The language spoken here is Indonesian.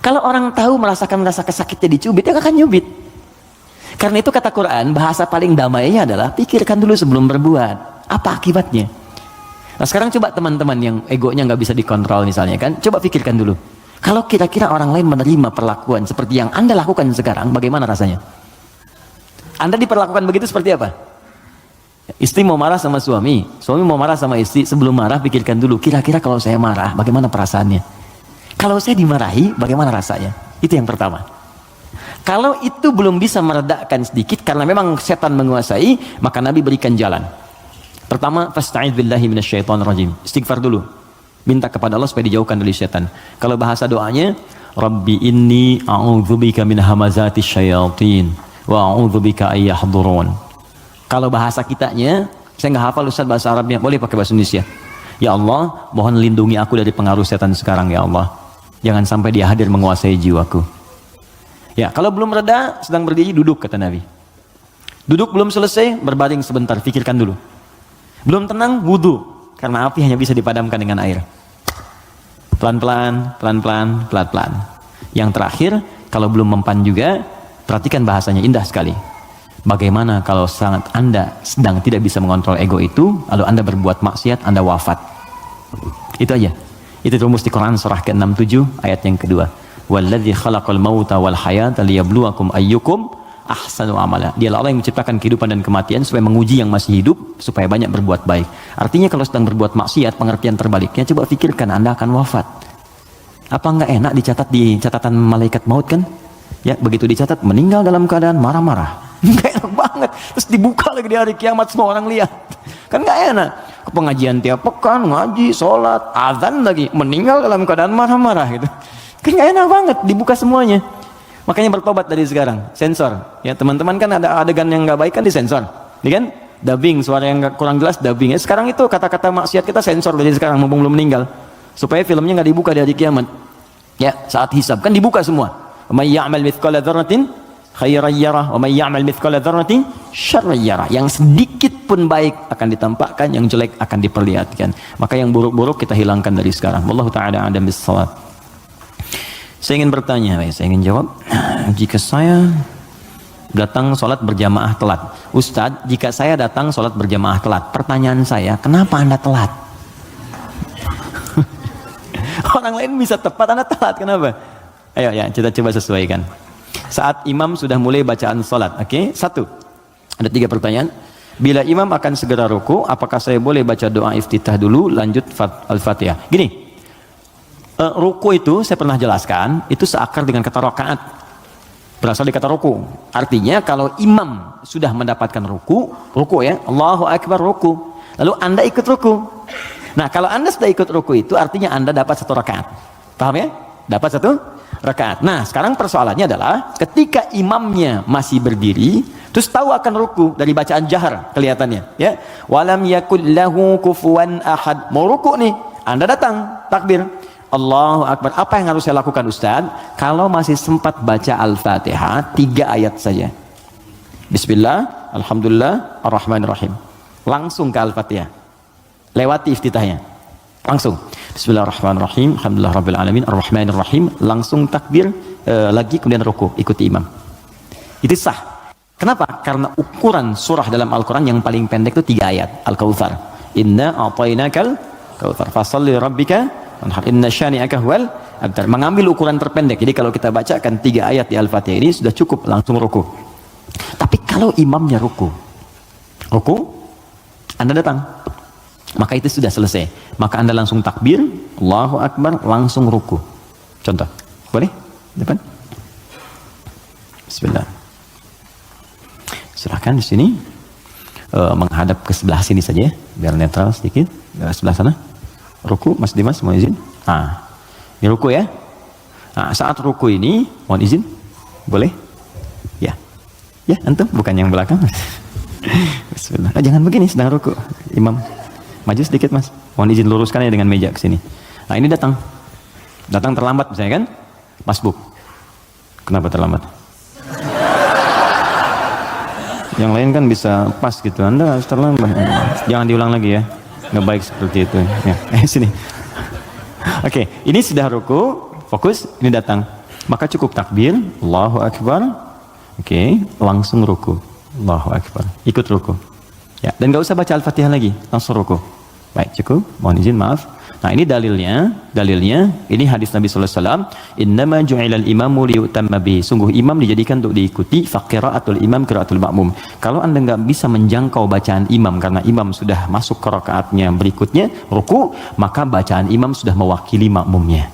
Kalau orang tahu merasakan rasa sakitnya dicubit, dia akan nyubit. Karena itu kata Quran, bahasa paling damainya adalah pikirkan dulu sebelum berbuat. Apa akibatnya? Nah sekarang coba teman-teman yang egonya nggak bisa dikontrol misalnya kan, coba pikirkan dulu. Kalau kira-kira orang lain menerima perlakuan seperti yang Anda lakukan sekarang, bagaimana rasanya? Anda diperlakukan begitu seperti apa? Istri mau marah sama suami, suami mau marah sama istri, sebelum marah pikirkan dulu, kira-kira kalau saya marah, bagaimana perasaannya? Kalau saya dimarahi, bagaimana rasanya? Itu yang pertama. Kalau itu belum bisa meredakan sedikit, karena memang setan menguasai, maka Nabi berikan jalan. Pertama, fasta'idz billahi minasyaitonir rajim. Istighfar dulu. Minta kepada Allah supaya dijauhkan dari setan. Kalau bahasa doanya, Rabbi inni a'udzubika min hamazati syayatin wa a'udzubika ayyahdurun. Kalau bahasa kitanya, saya nggak hafal Ustaz bahasa Arabnya, boleh pakai bahasa Indonesia. Ya Allah, mohon lindungi aku dari pengaruh setan sekarang ya Allah. Jangan sampai dia hadir menguasai jiwaku. Ya, kalau belum reda, sedang berdiri, duduk kata Nabi. Duduk belum selesai, berbaring sebentar, pikirkan dulu. Belum tenang, wudu, karena api hanya bisa dipadamkan dengan air. Pelan-pelan, pelan-pelan, pelan-pelan. Yang terakhir, kalau belum mempan juga, perhatikan bahasanya, indah sekali. Bagaimana kalau sangat Anda sedang tidak bisa mengontrol ego itu, lalu Anda berbuat maksiat, Anda wafat. Itu aja. Itu rumus di Quran surah ke-67 ayat yang kedua. Walladzi khalaqal mauta wal hayata liyabluwakum ayyukum ahsanu amala. Dialah Allah yang menciptakan kehidupan dan kematian supaya menguji yang masih hidup supaya banyak berbuat baik. Artinya kalau sedang berbuat maksiat, pengertian terbaliknya, coba pikirkan Anda akan wafat. Apa enggak enak dicatat di catatan malaikat maut kan? Ya, begitu dicatat meninggal dalam keadaan marah-marah. Enggak enak banget. Terus dibuka lagi di hari kiamat, semua orang lihat. Kan enggak enak. Ke pengajian tiap pekan, ngaji, sholat, azan lagi, meninggal dalam keadaan marah-marah gitu. Kan enggak enak banget, dibuka semuanya. Makanya bertobat dari sekarang, sensor. Ya, teman-teman kan ada adegan yang enggak baik kan disensor. Ya kan? Dubbing, suara yang kurang jelas dubbing. Ya, sekarang itu kata-kata maksiat kita sensor dari sekarang mumpung belum meninggal. Supaya filmnya enggak dibuka di hari kiamat. Ya, saat hisab kan dibuka semua. May ya'mal mithqala dzarratin khairan yarah wa may ya'mal mithqala dzarratin syarran yarah. Yang sedikit pun baik akan ditampakkan, yang jelek akan diperlihatkan. Maka yang buruk-buruk kita hilangkan dari sekarang. Wallahu taala a'lam bissawab. Saya ingin bertanya, saya ingin jawab. Jika saya datang sholat berjamaah telat, Ustadz, jika saya datang sholat berjamaah telat, pertanyaan saya, kenapa Anda telat? Orang lain bisa tepat, Anda telat, kenapa? Ayo ya, kita coba sesuaikan. Saat imam sudah mulai bacaan sholat, oke? Satu, ada 3 pertanyaan. Bila imam akan segera ruku, apakah saya boleh baca doa iftitah dulu, lanjut al-fatihah? Gini, ruku itu saya pernah jelaskan, itu seakar dengan kata rakaat, berasal dari kata ruku. Artinya kalau imam sudah mendapatkan ruku ya, Allahu Akbar ruku, lalu Anda ikut ruku. Nah kalau Anda sudah ikut ruku itu artinya Anda dapat 1 rakaat. Paham ya? Dapat 1 rakaat. Nah sekarang persoalannya adalah ketika imamnya masih berdiri, terus tahu akan ruku dari bacaan jahar kelihatannya, ya. Walam yakul lahu kufuwan ahad. Mau ruku nih, Anda datang takbir, Allahu Akbar. Apa yang harus saya lakukan Ustaz? Kalau masih sempat baca Al-Fatihah 3 ayat saja. Bismillah, Alhamdulillah, Ar-Rahmanir-Rahim. Langsung ke Al-Fatihah. Lewati iftitahnya. Langsung. Bismillahirrahmanirrahim. Alhamdulillah Rabbil Alamin. Ar-Rahmanir-Rahim. Langsung takbir lagi kemudian ruku, ikuti imam. Itu sah. Kenapa? Karena ukuran surah dalam Al-Quran yang paling pendek itu 3 ayat. Al-Kautsar. Inna a'tainakal kautsar. Fasholli rabbika inna syani'aka huwal abtar. Mengambil ukuran terpendek. Jadi kalau kita bacakan 3 ayat di Al-Fatihah ini sudah cukup, langsung ruku. Tapi kalau imamnya ruku, Anda datang, maka itu sudah selesai. Maka Anda langsung takbir, Allahu Akbar, langsung ruku. Contoh, boleh? Depan. Bismillah. Silahkan di sini menghadap ke sebelah sini saja, biar netral sedikit. Ke sebelah sana. Ruku, Mas Dimas, mohon izin. Ini ruku ya. Saat ruku ini, mohon izin, boleh? Ya, antum, bukan yang belakang. Bismillah. Jangan begini, sedang ruku. Imam, maju sedikit Mas. Mohon izin luruskan ya dengan meja ke sini. Nah ini datang terlambat misalnya kan? Masbuk. Kenapa terlambat? Yang lain kan bisa pas gitu. Anda harus terlambat. Jangan diulang lagi ya. Nggak baik seperti itu. Ya, sini. Oke, ini sudah ruku, fokus, ini datang. Maka cukup takbir, Allahu Akbar, oke, langsung ruku, Allahu Akbar, ikut ruku. Ya, dan gak usah baca Al-Fatihah lagi, langsung ruku. Baik, cukup, mohon izin, maaf. Nah, ini dalilnya, ini hadis Nabi sallallahu alaihi wasallam, innama ju'ilal imamu liyutamma bihi. Sungguh imam dijadikan untuk diikuti, faqira'atul imam qira'atul ma'mum. Kalau Anda nggak bisa menjangkau bacaan imam karena imam sudah masuk ke rakaatnya berikutnya, ruku, maka bacaan imam sudah mewakili makmumnya.